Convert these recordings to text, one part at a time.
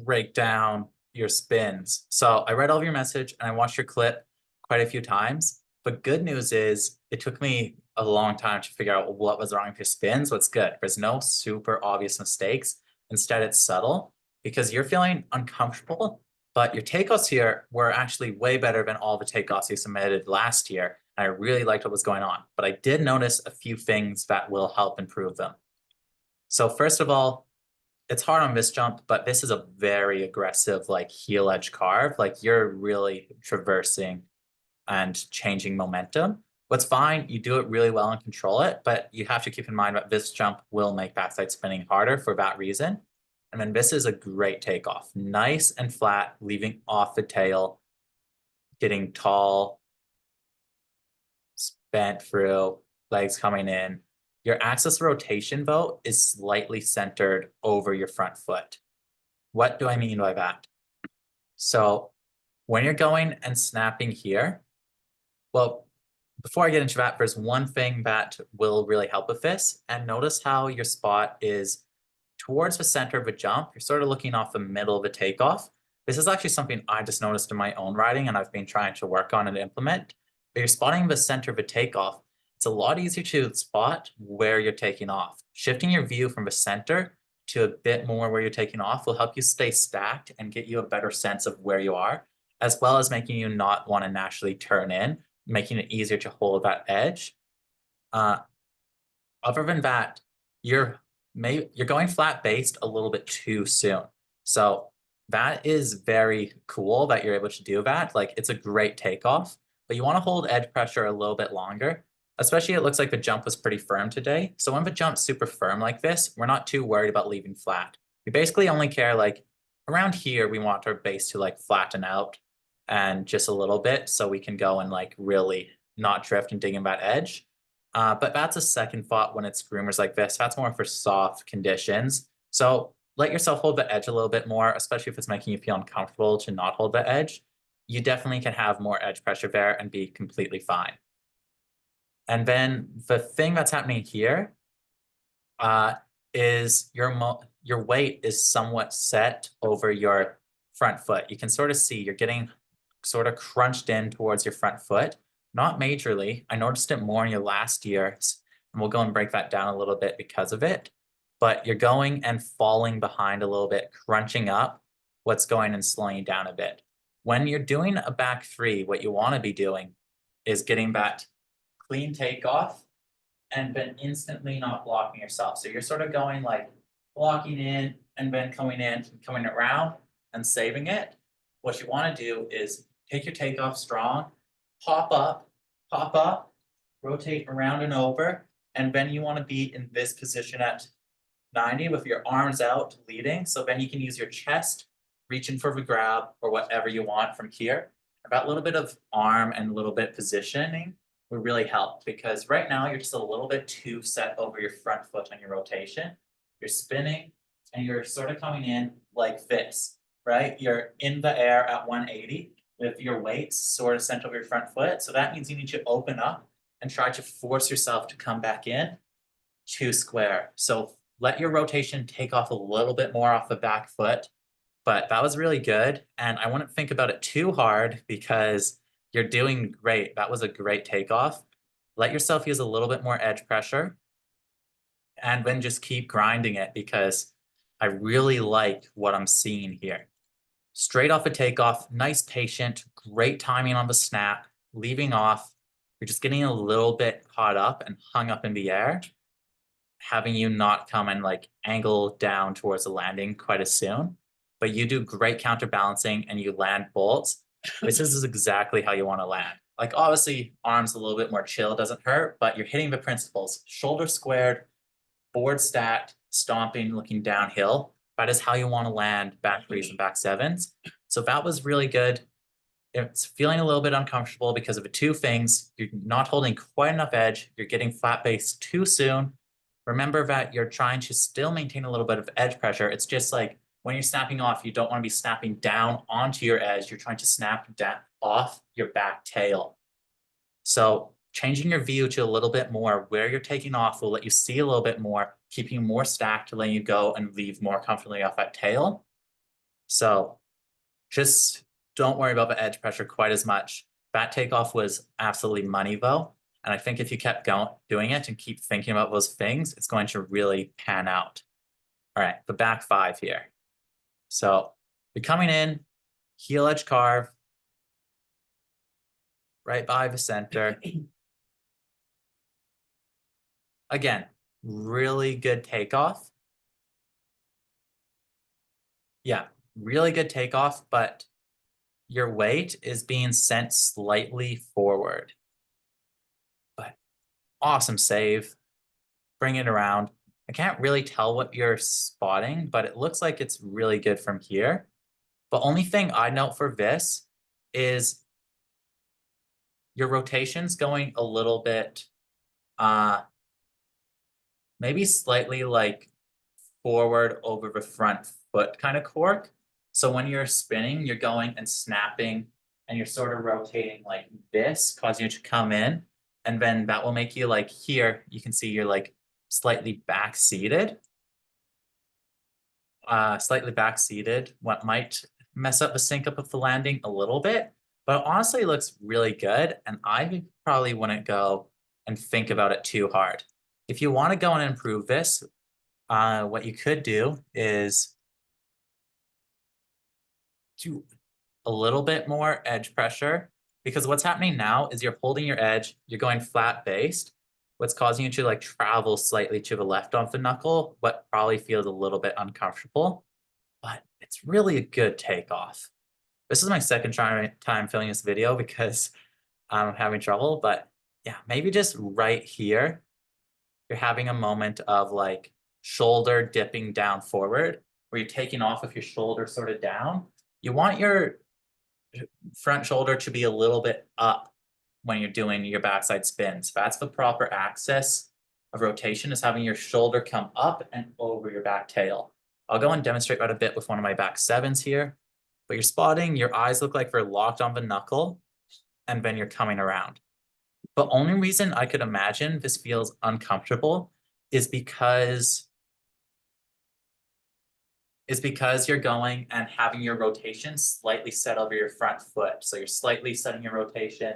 break down your spins. So I read all of your message and I watched your clip quite a few times. But good news is it took me a long time to figure out what was wrong with your spins. What's good? There's no super obvious mistakes. Instead, it's subtle because you're feeling uncomfortable, but your takeoffs here were actually way better than all the takeoffs you submitted last year. And I really liked what was going on. But I did notice a few things that will help improve them. So first of all, it's hard on this jump, but this is a very aggressive like heel edge carve. Like you're really traversing and changing momentum. What's fine, you do it really well and control it, but you have to keep in mind that this jump will make backside spinning harder for that reason. And then this is a great takeoff. Nice and flat, leaving off the tail, getting tall, bent through, legs coming in. Your axis rotation, though, is slightly centered over your front foot. What do I mean by that? So when you're going and snapping here, well, before I get into that, there's one thing that will really help with this. And notice how your spot is towards the center of the jump. You're sort of looking off the middle of the takeoff. This is actually something I just noticed in my own riding and I've been trying to work on and implement. But you're spotting the center of a takeoff. It's a lot easier to spot where you're taking off. Shifting your view from the center to a bit more where you're taking off will help you stay stacked and get you a better sense of where you are, as well as making you not want to naturally turn in, making it easier to hold that edge. Other than that, you're going flat based a little bit too soon. So that is very cool that you're able to do that. Like it's a great takeoff, but you want to hold edge pressure a little bit longer. Especially it looks like the jump was pretty firm today. So when the jump's super firm like this, we're not too worried about leaving flat. We basically only care like around here, we want our base to like flatten out and just a little bit so we can go and like really not drift and dig in that edge. But that's a second thought when it's groomers like this. That's more for soft conditions. So let yourself hold the edge a little bit more, especially if it's making you feel uncomfortable to not hold the edge. You definitely can have more edge pressure there and be completely fine. And then the thing that's happening here is your weight is somewhat set over your front foot. You can sort of see you're getting sort of crunched in towards your front foot, not majorly. I noticed it more in your last years, and we'll go and break that down a little bit because of it. But you're going and falling behind a little bit, crunching up what's going and slowing you down a bit. When you're doing a back three, what you want to be doing is getting that clean takeoff and then instantly not blocking yourself. So you're sort of going like blocking in and then coming in, coming around and saving it. What you want to do is take your takeoff strong, pop up, rotate around and over, and then you want to be in this position at 90 with your arms out leading. So then you can use your chest, reaching for the grab or whatever you want from here. That little bit of arm and a little bit positioning would really help because right now you're just a little bit too set over your front foot on your rotation. You're spinning and you're sort of coming in like this, right? You're in the air at 180 with your weight sort of sent over your front foot. So that means you need to open up and try to force yourself to come back in to square. So let your rotation take off a little bit more off the back foot, but that was really good. And I wouldn't think about it too hard because you're doing great. That was a great takeoff. Let yourself use a little bit more edge pressure and then just keep grinding it because I really like what I'm seeing here. Straight off a takeoff, nice patient, great timing on the snap, leaving off. You're just getting a little bit caught up and hung up in the air, having you not come and like angle down towards the landing quite as soon. But you do great counterbalancing and you land bolts. This is exactly how you want to land. Like obviously arms a little bit more chill, doesn't hurt, but you're hitting the principles. Shoulder squared, board stacked, stomping, looking downhill. That is how you want to land back threes and back sevens. So that was really good. It's feeling a little bit uncomfortable because of the two things. You're not holding quite enough edge. You're getting flat base too soon. Remember that you're trying to still maintain a little bit of edge pressure. It's just like when you're snapping off, you don't want to be snapping down onto your edge. You're trying to snap down off your back tail. So changing your view to a little bit more where you're taking off will let you see a little bit more, keeping you more stacked to let you go and leave more comfortably off that tail. So just don't worry about the edge pressure quite as much. That takeoff was absolutely money though. And I think if you kept going, doing it and keep thinking about those things, it's going to really pan out. All right, the back 5 here. So you're coming in, heel edge carve, right by the center. Again, really good takeoff. Yeah, really good takeoff, but your weight is being sent slightly forward. But awesome save. Bring it around. I can't really tell what you're spotting, but it looks like it's really good from here. The only thing I note for this is your rotation's going a little bit, maybe slightly like forward over the front foot kind of cork. So when you're spinning, you're going and snapping and you're sort of rotating like this, causing you to come in. And then that will make you like here, you can see you're like slightly back seated. What might mess up the sync up of the landing a little bit, but honestly it looks really good. And I probably wouldn't go and think about it too hard. If you want to go and improve this, what you could do is do a little bit more edge pressure, because what's happening now is you're holding your edge, you're going flat based. What's causing you to like travel slightly to the left of the knuckle, what probably feels a little bit uncomfortable, but it's really a good takeoff. This is my second time filming this video because I'm having trouble, but yeah, maybe just right here, you're having a moment of like shoulder dipping down forward, where you're taking off with your shoulder sort of down. You want your front shoulder to be a little bit up when you're doing your backside spins. That's the proper axis of rotation, is having your shoulder come up and over your back tail. I'll go and demonstrate that a bit with one of my back 7s here, but you're spotting, your eyes look like they're locked on the knuckle, and then you're coming around. The only reason I could imagine this feels uncomfortable is because you're going and having your rotation slightly set over your front foot. So you're slightly setting your rotation,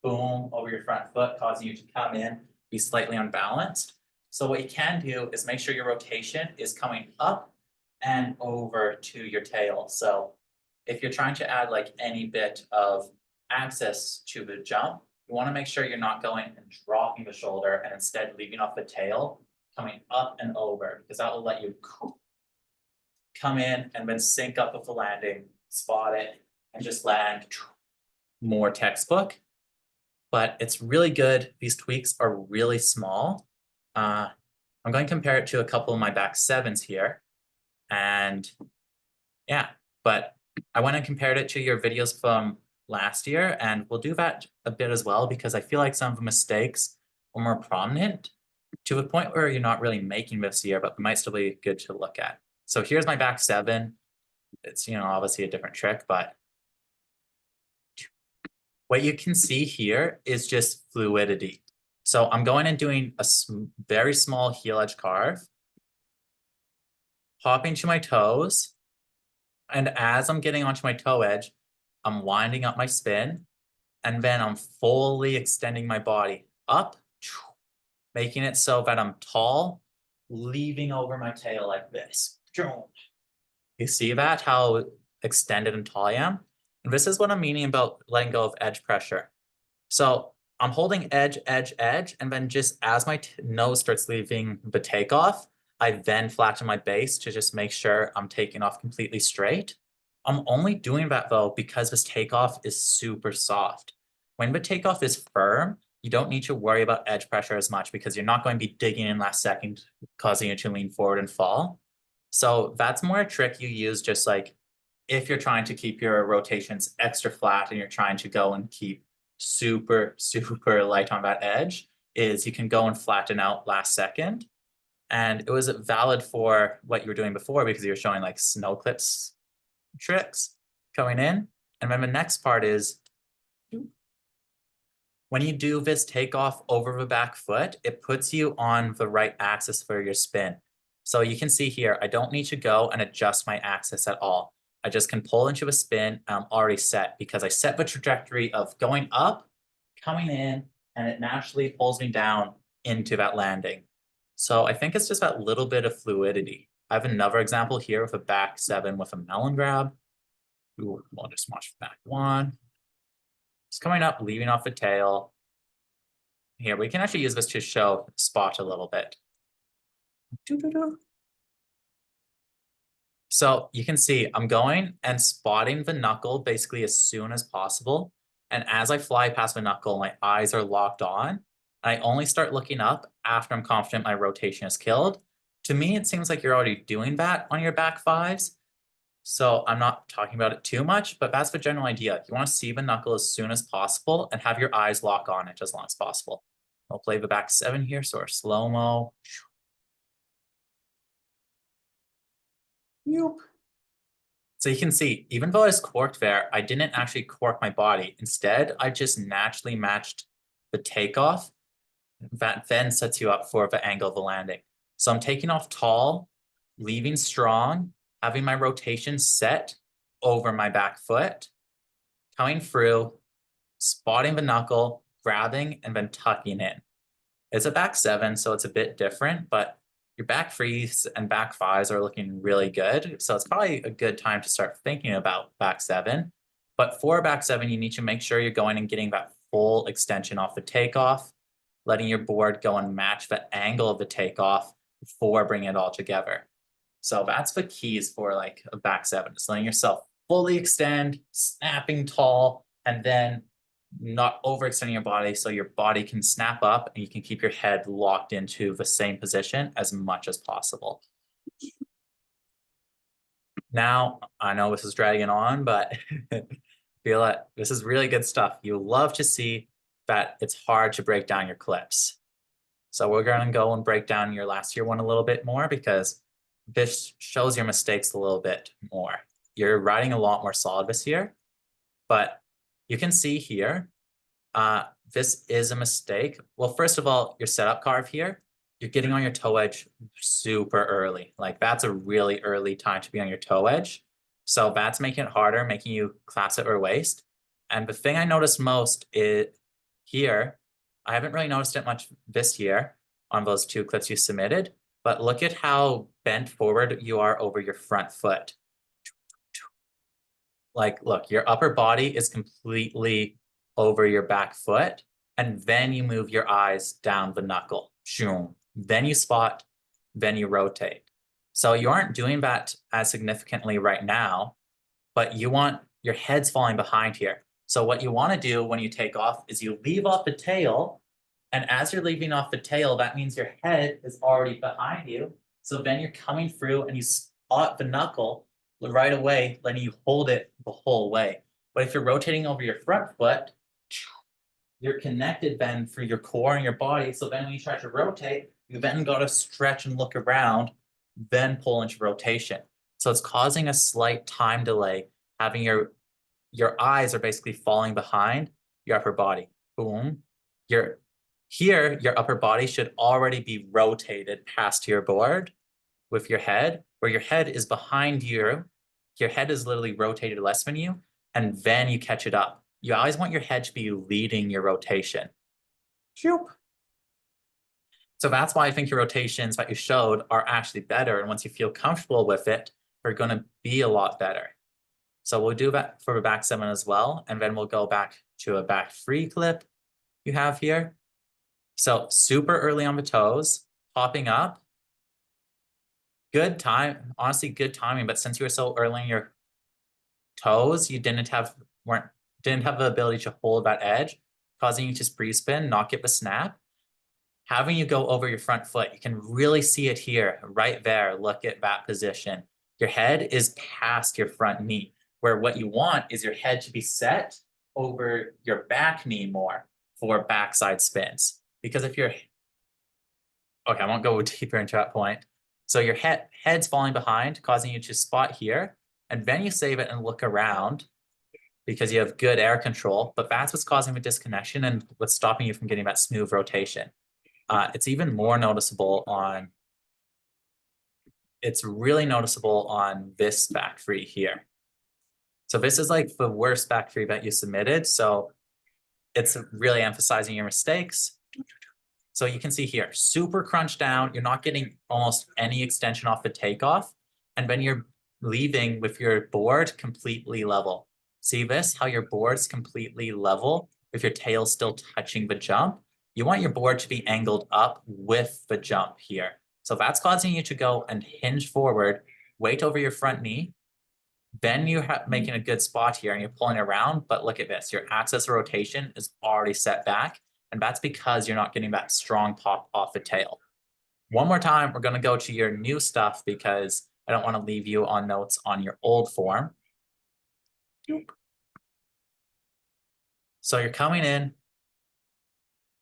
boom, over your front foot, causing you to come in, be slightly unbalanced. So what you can do is make sure your rotation is coming up and over to your tail. So if you're trying to add like any bit of access to the jump, you want to make sure you're not going and dropping the shoulder and instead leaving off the tail, coming up and over, because that will let you come in and then sync up with the landing, spot it, and just land more textbook. But it's really good. These tweaks are really small. I'm going to compare it to a couple of my back 7s here. And yeah, but I went and compared it to your videos from last year, and we'll do that a bit as well, because I feel like some of the mistakes were more prominent to the point where you're not really making this year, but they might still be good to look at. So here's my back 7. It's, obviously a different trick, but what you can see here is just fluidity. So I'm going and doing a very small heel edge carve, hopping to my toes, and as I'm getting onto my toe edge, I'm winding up my spin, and then I'm fully extending my body up, making it so that I'm tall, leaving over my tail like this. You see that, how extended and tall I am? And this is what I'm meaning about letting go of edge pressure. So I'm holding edge, edge, edge, and then just as my nose starts leaving the takeoff, I then flatten my base to just make sure I'm taking off completely straight. I'm only doing that though because this takeoff is super soft. When the takeoff is firm, you don't need to worry about edge pressure as much because you're not going to be digging in last second, causing you to lean forward and fall. So that's more a trick you use just like if you're trying to keep your rotations extra flat and you're trying to go and keep super, super light on that edge, is you can go and flatten out last second. And it was valid for what you were doing before because you were showing like snow clips tricks going in. And then the next part is when you do this takeoff over the back foot, it puts you on the right axis for your spin. So you can see here, I don't need to go and adjust my axis at all. I just can pull into a spin. I'm already set because I set the trajectory of going up, coming in, and it naturally pulls me down into that landing. So I think it's just that little bit of fluidity. I have another example here with a back 7 with a melon grab. Ooh, we'll just watch back 1. It's coming up, leaving off the tail. Here, we can actually use this to show spot a little bit. So you can see I'm going and spotting the knuckle basically as soon as possible. And as I fly past the knuckle, my eyes are locked on. I only start looking up after I'm confident my rotation is killed. To me, it seems like you're already doing that on your back 5s. So I'm not talking about it too much, but that's the general idea. You want to see the knuckle as soon as possible and have your eyes lock on it as long as possible. I'll play the back 7 here, so slow-mo. So you can see, even though I was corked there, I didn't actually cork my body. Instead, I just naturally matched the takeoff. That then sets you up for the angle of the landing. So I'm taking off tall, leaving strong, having my rotation set over my back foot, coming through, spotting the knuckle, grabbing, and then tucking in. It's a back 7, so it's a bit different, but your back 3s and back 5s are looking really good. So it's probably a good time to start thinking about back 7. But for back 7, you need to make sure you're going and getting that full extension off the takeoff, letting your board go and match the angle of the takeoff before bringing it all together. So that's the keys for like a back 7, just letting yourself fully extend, snapping tall, and then not overextending your body so your body can snap up and you can keep your head locked into the same position as much as possible. Now, I know this is dragging on, but feel like this is really good stuff. You love to see that it's hard to break down your clips. So we're going to go and break down your last year one a little bit more because this shows your mistakes a little bit more. You're riding a lot more solid this year, but you can see here, this is a mistake. Well, first of all, your setup carve here, you're getting on your toe edge super early. Like that's a really early time to be on your toe edge. So that's making it harder, making you class it or waist. And the thing I noticed most is here, I haven't really noticed it much this year on those 2 clips you submitted, but look at how bent forward you are over your front foot. Like, look, your upper body is completely over your back foot, and then you move your eyes down the knuckle. Then you spot, then you rotate. So you aren't doing that as significantly right now, but you want your head's falling behind here. So what you want to do when you take off is you leave off the tail, and as you're leaving off the tail, that means your head is already behind you. So then you're coming through and you spot the knuckle right away, letting you hold it the whole way. But if you're rotating over your front foot, you're connected then through your core and your body. So then when you try to rotate, you then got to stretch and look around, then pull into rotation. So it's causing a slight time delay, having your eyes are basically falling behind your upper body. Boom. Your upper body should already be rotated past your board with your head, where your head is behind you. Your head is literally rotated less than you, and then you catch it up. You always want your head to be leading your rotation. So that's why I think your rotations that you showed are actually better. And once you feel comfortable with it, they're going to be a lot better. So we'll do that for the back 7 as well. And then we'll go back to a back 3 clip you have here. So super early on the toes, popping up. Good time, honestly, good timing. But since you were so early in your toes, you didn't have the ability to hold that edge, causing you to spree spin, not get the snap. Having you go over your front foot, you can really see it here, right there. Look at that position. Your head is past your front knee, where what you want is your head to be set over your back knee more for backside spins. Because if you're, okay, I won't go deeper into that point. So your head's falling behind, causing you to spot here, and then you save it and look around because you have good air control, but that's what's causing the disconnection and what's stopping you from getting that smooth rotation. It's even more noticeable it's really noticeable on this back 3 here. So this is like the worst back three that you submitted. So it's really emphasizing your mistakes. So you can see here, super crunch down. You're not getting almost any extension off the takeoff. And then you're leaving with your board completely level. See this, how your board's completely level with your tail still touching the jump. You want your board to be angled up with the jump here. So that's causing you to go and hinge forward, weight over your front knee. Then you're making a good spot here and you're pulling around, but look at this, your axis of rotation is already set back. And that's because you're not getting that strong pop off the tail. One more time, we're gonna go to your new stuff because I don't wanna leave you on notes on your old form. So you're coming in,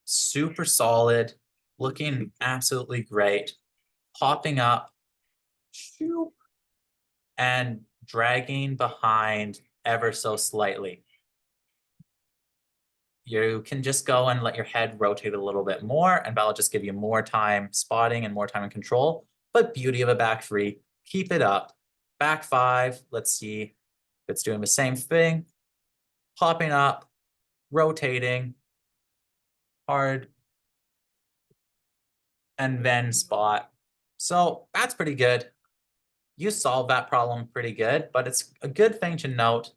super solid, looking absolutely great, popping up, and dragging behind ever so slightly. You can just go and let your head rotate a little bit more, and that'll just give you more time spotting and more time in control. But beauty of a back three, keep it up. Back five, let's see if it's doing the same thing. Popping up, rotating, hard, and then spot. So that's pretty good. You solved that problem pretty good, but it's a good thing to note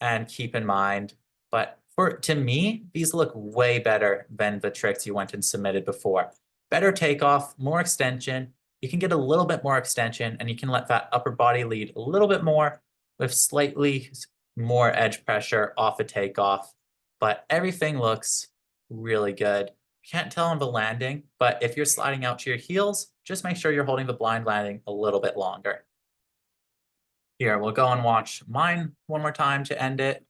and keep in mind. But to me, these look way better than the tricks you went and submitted before. Better takeoff, more extension. You can get a little bit more extension and you can let that upper body lead a little bit more with slightly more edge pressure off a takeoff. But everything looks really good. Can't tell on the landing, but if you're sliding out to your heels, just make sure you're holding the blind landing a little bit longer. Here, we'll go and watch mine one more time to end it.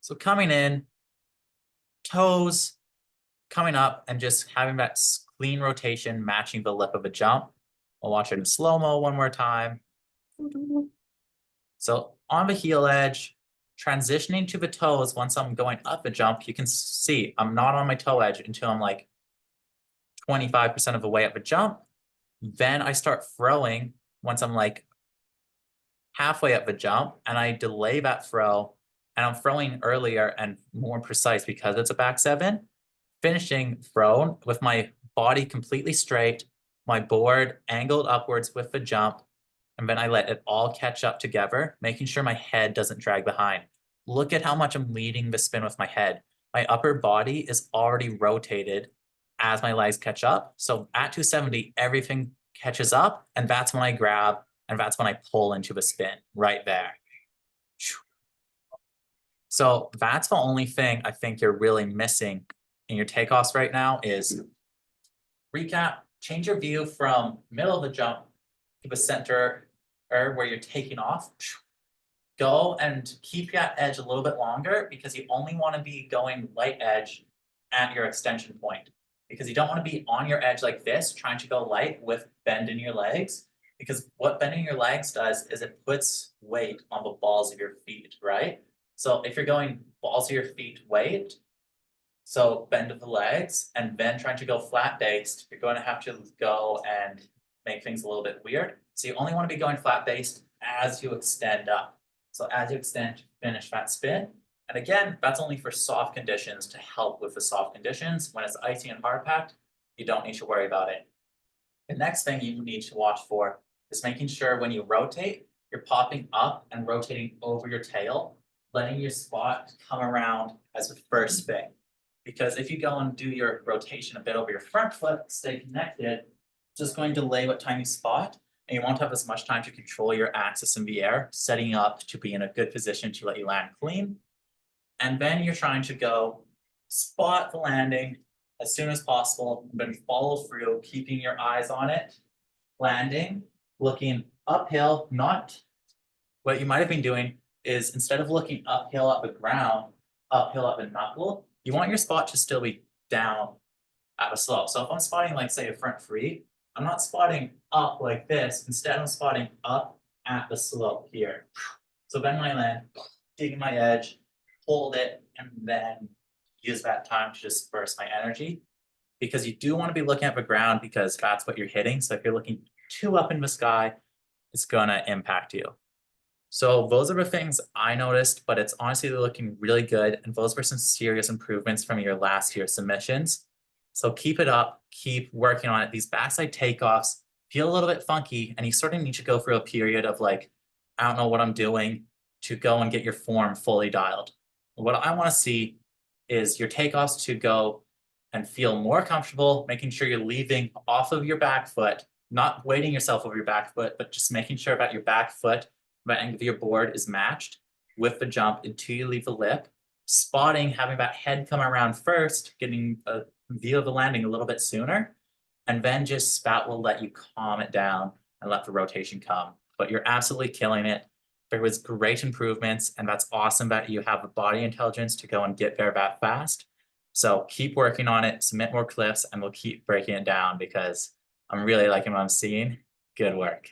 So coming in, toes coming up and just having that clean rotation matching the lip of a jump. We'll watch it in slow-mo one more time. So on the heel edge, transitioning to the toes, once I'm going up a jump, you can see I'm not on my toe edge until I'm like 25% of the way up a jump. Then I start throwing once I'm like halfway up the jump, and I delay that throw, and I'm throwing earlier and more precise because it's a back seven. Finishing thrown with my body completely straight, my board angled upwards with the jump, and then I let it all catch up together, making sure my head doesn't drag behind. Look at how much I'm leading the spin with my head. My upper body is already rotated as my legs catch up. So at 270, everything catches up, and that's when I grab, and that's when I pull into the spin right there. So that's the only thing I think you're really missing in your takeoffs right now is recap, change your view from middle of the jump to the center or where you're taking off. Go and keep that edge a little bit longer because you only want to be going light edge at your extension point, because you don't want to be on your edge like this, trying to go light with bend in your legs, because what bending your legs does is it puts weight on the balls of your feet, right? So if you're going balls of your feet weight, so bend of the legs, and then trying to go flat based, you're going to have to go and make things a little bit weird. So you only want to be going flat based as you extend up. So as you extend, finish that spin. And again, that's only for soft conditions to help with the soft conditions. When it's icy and hard packed, you don't need to worry about it. The next thing you need to watch for is making sure when you rotate, you're popping up and rotating over your tail, letting your spot come around as the first spin. Because if you go and do your rotation a bit over your front foot, stay connected, just going to delay what time you spot, and you won't have as much time to control your axis in the air, setting up to be in a good position to let you land clean. And then you're trying to go spot the landing as soon as possible, then follow through, keeping your eyes on it, landing, looking uphill, not what you might have been doing is instead of looking uphill at the ground, uphill at the knuckle, you want your spot to still be down at a slope. So if I'm spotting like say a front three, I'm not spotting up like this. Instead, I'm spotting up at the slope here. So bend my land, dig my edge, hold it, and then use that time to disperse my energy. Because you do want to be looking at the ground because that's what you're hitting. So if you're looking too up in the sky, it's gonna impact you. So those are the things I noticed, but it's honestly looking really good. And those were some serious improvements from your last year submissions. So keep it up, keep working on it. These backside takeoffs feel a little bit funky, and you sort of need to go through a period of like, I don't know what I'm doing, to go and get your form fully dialed. What I want to see is your takeoffs to go and feel more comfortable, making sure you're leaving off of your back foot, not weighting yourself over your back foot, but just making sure about your back foot, the end of your board is matched with the jump until you leave the lip. Spotting, having that head come around first, getting a view of the landing a little bit sooner, and then just spout will let you calm it down and let the rotation come. But you're absolutely killing it. There was great improvements, and that's awesome that you have the body intelligence to go and get there that fast. So keep working on it, submit more clips, and we'll keep breaking it down because I'm really liking what I'm seeing. Good work.